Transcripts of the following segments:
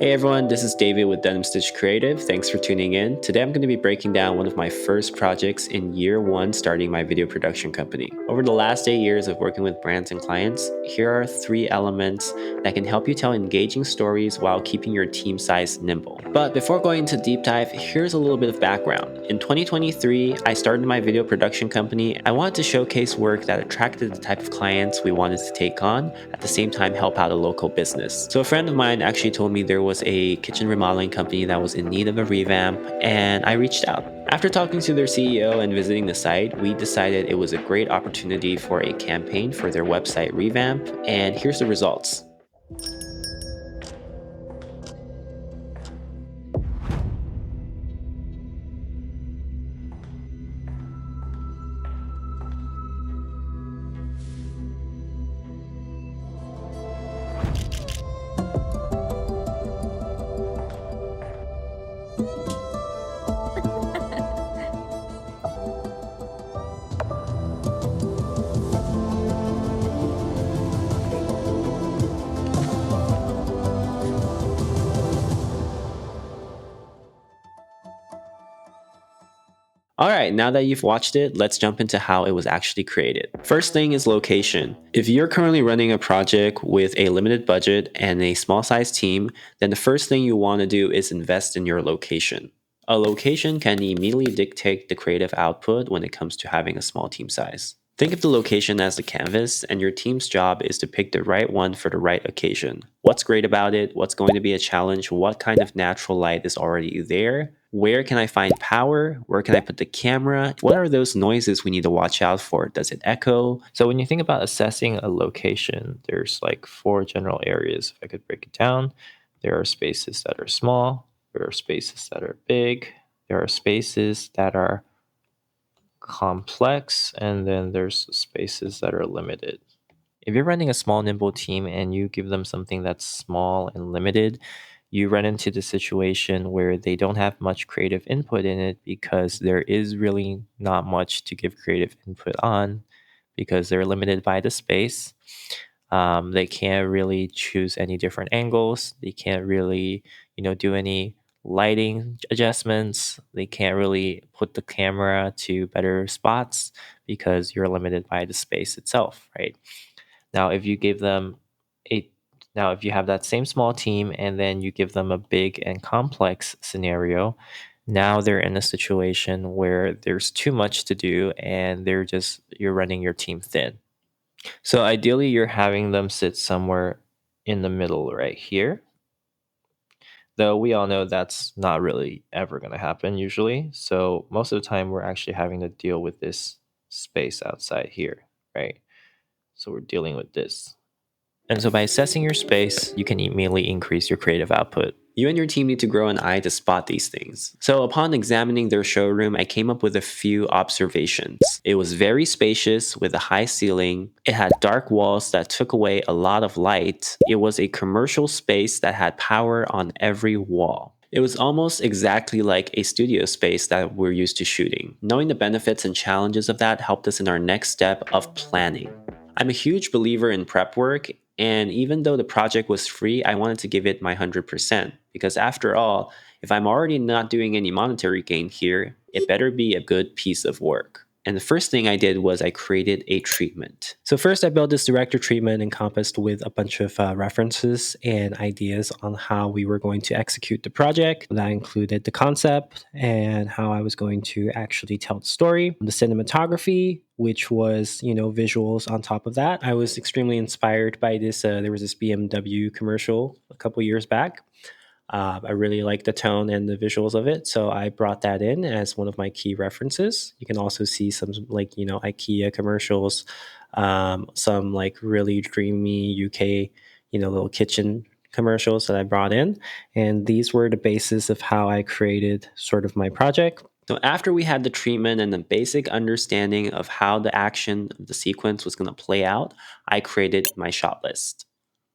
Hey everyone, this is David with Denim Stitch Creative. Thanks for tuning in. Today I'm going to be breaking down one of my first projects in year one starting my video production company. Over the last 8 years of working with brands and clients, here are 3 elements that can help you tell engaging stories while keeping your team size nimble. But before going into deep dive, here's a little bit of background. In 2023, I started my video production company. I wanted to showcase work that attracted the type of clients we wanted to take on, at the same time help out a local business. So a friend of mine actually told me there was a kitchen remodeling company that was in need of a revamp, and I reached out. After talking to their CEO and visiting the site, we decided it was a great opportunity for a campaign for their website revamp, and here's the results. Alright, now that you've watched it, let's jump into how it was actually created. First thing is location. If you're currently running a project with a limited budget and a small size team, then the first thing you want to do is invest in your location. A location can immediately dictate the creative output when it comes to having a small team size. Think of the location as the canvas, and your team's job is to pick the right one for the right occasion. What's great about it? What's going to be a challenge? What kind of natural light is already there? Where can I find power? Where can I put the camera? What are those noises we need to watch out for? Does it echo? So when you think about assessing a location, there's like 4 general areas. If I could break it down, there are spaces that are small, there are spaces that are big, there are spaces that are complex, and then there's spaces that are limited. If you're running a small, nimble team and you give them something that's small and limited, you run into the situation where they don't have much creative input in it because there is really not much to give creative input on because they're limited by the space. They can't really choose any different angles. They can't really, do any lighting adjustments. They can't really put the camera to better spots because you're limited by the space itself, right? Now, if you give them a now if you have that same small team and then you give them a big and complex scenario, now they're in a situation where there's too much to do and you're running your team thin. So ideally you're having them sit somewhere in the middle right here. Though we all know that's not really ever going to happen usually. So most of the time we're actually having to deal with this space outside here, right? So we're dealing with this. And so by assessing your space, you can immediately increase your creative output. You and your team need to grow an eye to spot these things. So upon examining their showroom, I came up with a few observations. It was very spacious with a high ceiling. It had dark walls that took away a lot of light. It was a commercial space that had power on every wall. It was almost exactly like a studio space that we're used to shooting. Knowing the benefits and challenges of that helped us in our next step of planning. I'm a huge believer in prep work, and even though the project was free, I wanted to give it my 100%. Because after all, if I'm already not doing any monetary gain here, it better be a good piece of work. And the first thing I did was I created a treatment. So first I built this director treatment encompassed with a bunch of references and ideas on how we were going to execute the project. That included the concept and how I was going to actually tell the story, the cinematography, which was, visuals on top of that. I was extremely inspired by this. There was this BMW commercial a couple years back. I really like the tone and the visuals of it, so I brought that in as one of my key references. You can also see some IKEA commercials, some like really dreamy UK little kitchen commercials that I brought in, and these were the basis of how I created sort of my project. So after we had the treatment and the basic understanding of how the action of the sequence was going to play out, I created my shot list.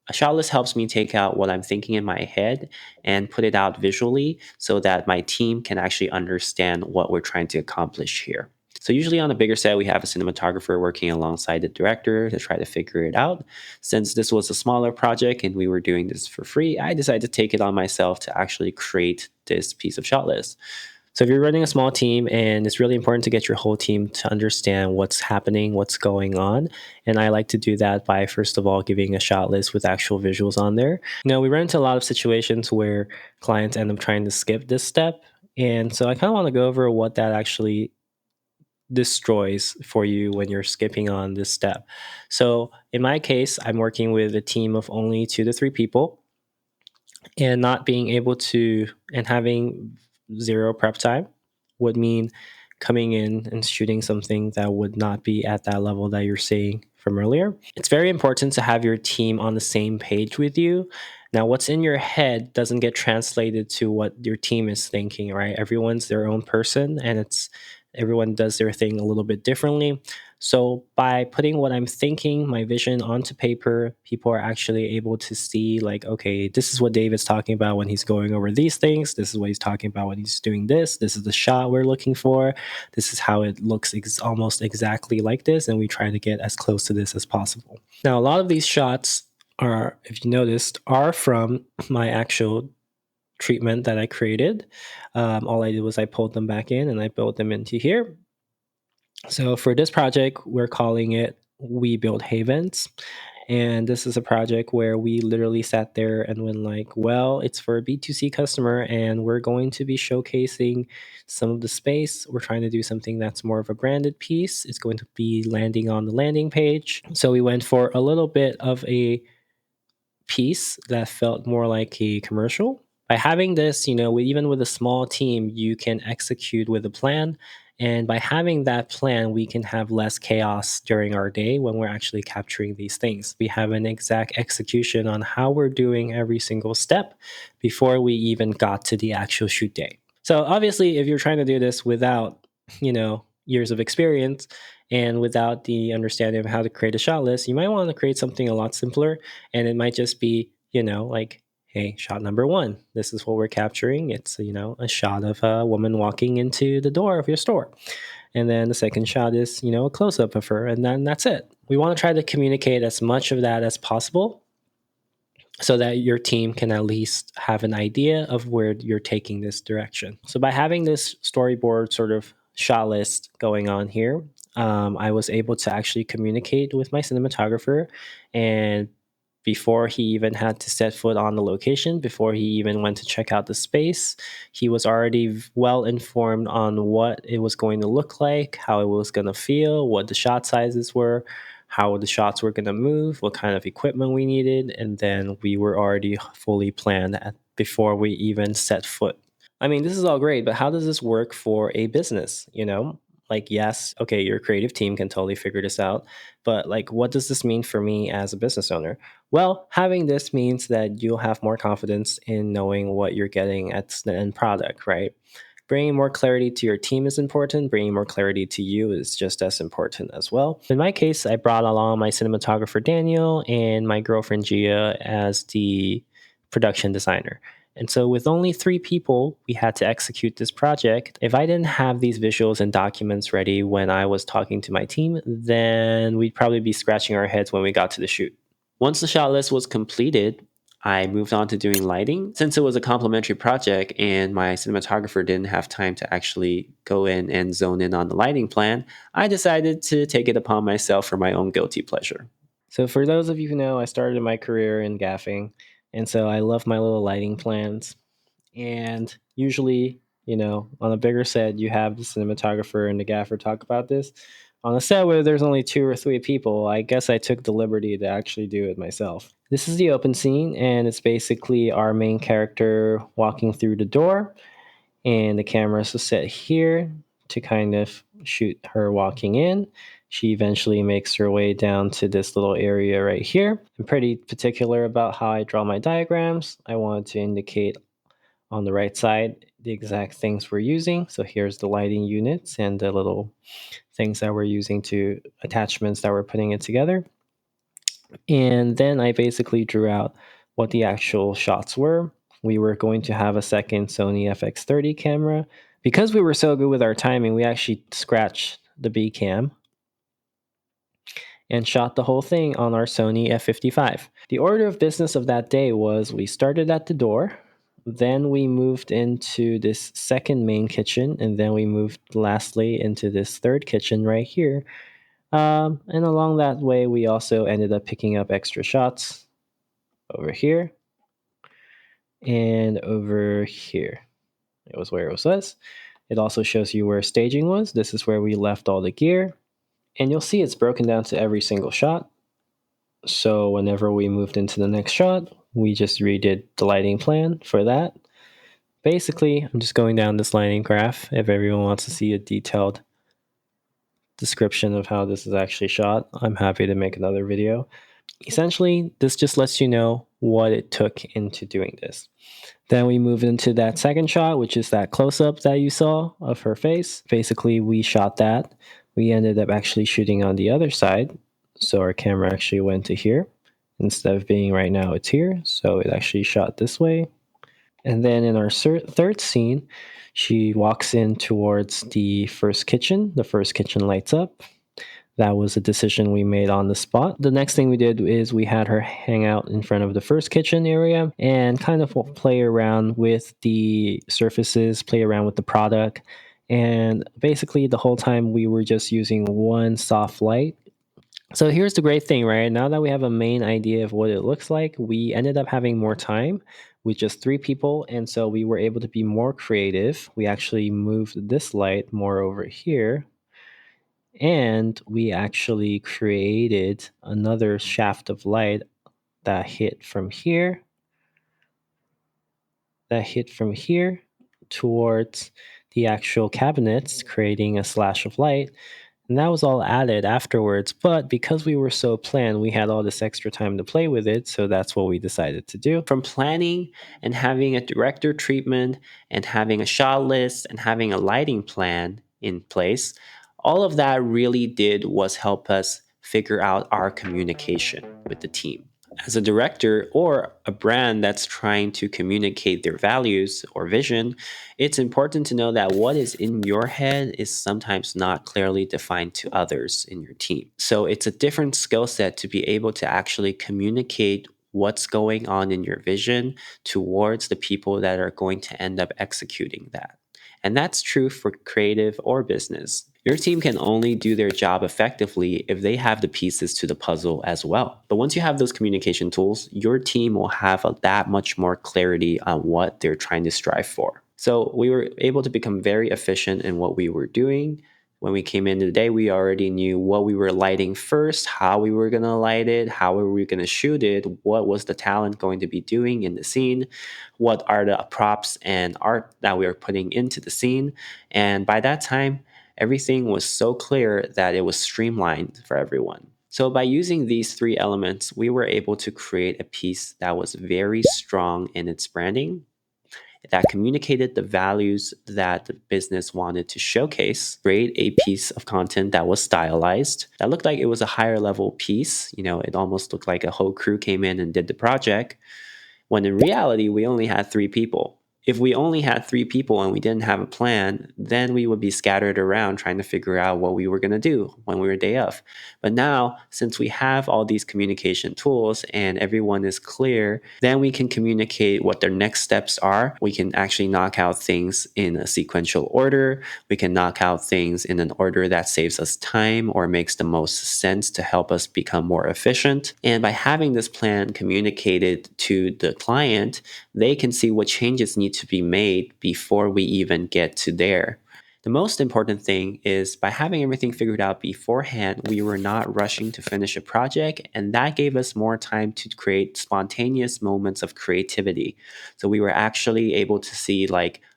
A shot list helps me take out what I'm thinking in my head and put it out visually so that my team can actually understand what we're trying to accomplish here. So usually on a bigger set, we have a cinematographer working alongside the director to try to figure it out. Since this was a smaller project and we were doing this for free, I decided to take it on myself to actually create this piece of shot list. So if you're running a small team, and it's really important to get your whole team to understand what's happening, what's going on. And I like to do that by first of all giving a shot list with actual visuals on there. We run into a lot of situations where clients end up trying to skip this step. And so I kind of want to go over what that actually destroys for you when you're skipping on this step. So in my case, I'm working with a team of only 2 to 3 people, and not being able to and having zero prep time would mean coming in and shooting something that would not be at that level that you're saying from earlier. It's very important to have your team on the same page with you. Now, what's in your head doesn't get translated to what your team is thinking, right? Everyone's their own person, and it's everyone does their thing a little bit differently. So by putting what I'm thinking, my vision onto paper, people are actually able to see, like, okay, this is what David's talking about when he's going over these things. This is what he's talking about when he's doing this. This is the shot we're looking for. This is how it looks almost exactly like this. And we try to get as close to this as possible. Now, a lot of these shots are, if you noticed, are from my actual treatment that I created. All I did was I pulled them back in and I built them into here. So for this project, we're calling it We Build Havens. And this is a project where we literally sat there and went like, well, it's for a B2C customer and we're going to be showcasing some of the space. We're trying to do something that's more of a branded piece. It's going to be landing on the landing page. So we went for a little bit of a piece that felt more like a commercial. By having this, even with a small team, you can execute with a plan. And by having that plan, we can have less chaos during our day when we're actually capturing these things. We have an exact execution on how we're doing every single step before we even got to the actual shoot day. So obviously, if you're trying to do this without, years of experience and without the understanding of how to create a shot list, you might want to create something a lot simpler. And it might just be, like, hey, shot number one, this is what we're capturing. It's, a shot of a woman walking into the door of your store. And then the second shot is, a close up of her. And then that's it. We want to try to communicate as much of that as possible so that your team can at least have an idea of where you're taking this direction. So by having this storyboard sort of shot list going on here, I was able to actually communicate with my cinematographer. And before he even had to set foot on the location, before he even went to check out the space, he was already well informed on what it was going to look like, how it was going to feel, what the shot sizes were, how the shots were going to move, what kind of equipment we needed, and then we were already fully planned before we even set foot. I mean, this is all great, but how does this work for a business? Like, yes, okay, your creative team can totally figure this out, but like, what does this mean for me as a business owner? Well, having this means that you'll have more confidence in knowing what you're getting at the end product, right? Bringing more clarity to your team is important. Bringing more clarity to you is just as important as well. In my case, I brought along my cinematographer, Daniel, and my girlfriend, Gia, as the production designer. And so, with only 3 people, we had to execute this project. If I didn't have these visuals and documents ready when I was talking to my team, then we'd probably be scratching our heads when we got to the shoot. Once the shot list was completed, I moved on to doing lighting. Since it was a complementary project and my cinematographer didn't have time to actually go in and zone in on the lighting plan, I decided to take it upon myself for my own guilty pleasure. So, for those of you who know, I started my career in gaffing, and so I love my little lighting plans. And usually, on a bigger set, you have the cinematographer and the gaffer talk about this. On a set where there's only 2 or 3 people, I guess I took the liberty to actually do it myself. This is the open scene, and it's basically our main character walking through the door, and the camera is set here to kind of shoot her walking in. She eventually makes her way down to this little area right here. I'm pretty particular about how I draw my diagrams. I wanted to indicate on the right side the exact things we're using. So here's the lighting units and the little things that we're using to attachments that we're putting it together. And then I basically drew out what the actual shots were. We were going to have a second Sony FX30 camera. Because we were so good with our timing, we actually scratched the B cam and shot the whole thing on our Sony F55. The order of business of that day was we started at the door, then we moved into this second main kitchen, and then we moved lastly into this third kitchen right here. And along that way, we also ended up picking up extra shots over here and over here. It was where it was. It also shows you where staging was. This is where we left all the gear. And you'll see it's broken down to every single shot. So whenever we moved into the next shot, we just redid the lighting plan for that. Basically, I'm just going down this lighting graph. If everyone wants to see a detailed description of how this is actually shot, I'm happy to make another video. Essentially, this just lets you know what it took into doing this. Then we move into that second shot, which is that close-up that you saw of her face. Basically, we shot that. We ended up actually shooting on the other side. So our camera actually went to here. Instead of being right now, it's here. So it actually shot this way. And then in our third scene, she walks in towards the first kitchen. The first kitchen lights up. That was a decision we made on the spot. The next thing we did is we had her hang out in front of the first kitchen area and kind of play around with the surfaces, play around with the product. And basically, the whole time we were just using one soft light. So here's the great thing, right? Now that we have a main idea of what it looks like, we ended up having more time with just 3 people. And so we were able to be more creative. We actually moved this light more over here, and we actually created another shaft of light that hit from here, towards the actual cabinets, creating a slash of light. And that was all added afterwards. But because we were so planned, we had all this extra time to play with it. So that's what we decided to do. From planning and having a director treatment and having a shot list and having a lighting plan in place, all of that really did was help us figure out our communication with the team. As a director or a brand that's trying to communicate their values or vision, it's important to know that what is in your head is sometimes not clearly defined to others in your team. So it's a different skill set to be able to actually communicate what's going on in your vision towards the people that are going to end up executing that. And that's true for creative or business. Your team can only do their job effectively if they have the pieces to the puzzle as well. But once you have those communication tools, your team will have that much more clarity on what they're trying to strive for. So we were able to become very efficient in what we were doing. When we came into the day, we already knew what we were lighting first, how we were going to light it, how were we going to shoot it, what was the talent going to be doing in the scene, what are the props and art that we are putting into the scene. And by that time, everything was so clear that it was streamlined for everyone. So by using these 3 elements, we were able to create a piece that was very strong in its branding, that communicated the values that the business wanted to showcase, create a piece of content that was stylized, that looked like it was a higher level piece. It almost looked like a whole crew came in and did the project, when in reality, we only had 3 people. If we only had 3 people and we didn't have a plan, then we would be scattered around trying to figure out what we were going to do when we were day off. But now, since we have all these communication tools and everyone is clear, then we can communicate what their next steps are. We can actually knock out things in a sequential order. We can knock out things in an order that saves us time or makes the most sense to help us become more efficient. And by having this plan communicated to the client, they can see what changes need to be made before we even get to there. The most important thing is by having everything figured out beforehand, we were not rushing to finish a project, and that gave us more time to create spontaneous moments of creativity. So we were actually able to see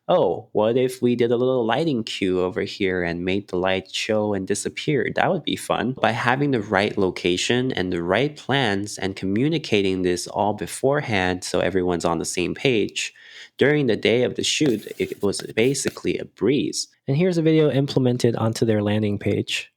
oh, what if we did a little lighting cue over here and made the light show and disappear? That would be fun. By having the right location and the right plans and communicating this all beforehand so everyone's on the same page, during the day of the shoot, it was basically a breeze. And here's a video implemented onto their landing page.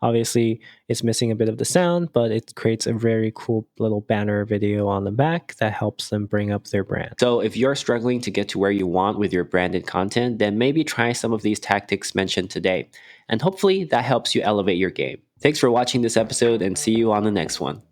Obviously, it's missing a bit of the sound, but it creates a very cool little banner video on the back that helps them bring up their brand. So, if you're struggling to get to where you want with your branded content, then maybe try some of these tactics mentioned today. And hopefully, that helps you elevate your game. Thanks for watching this episode and see you on the next one.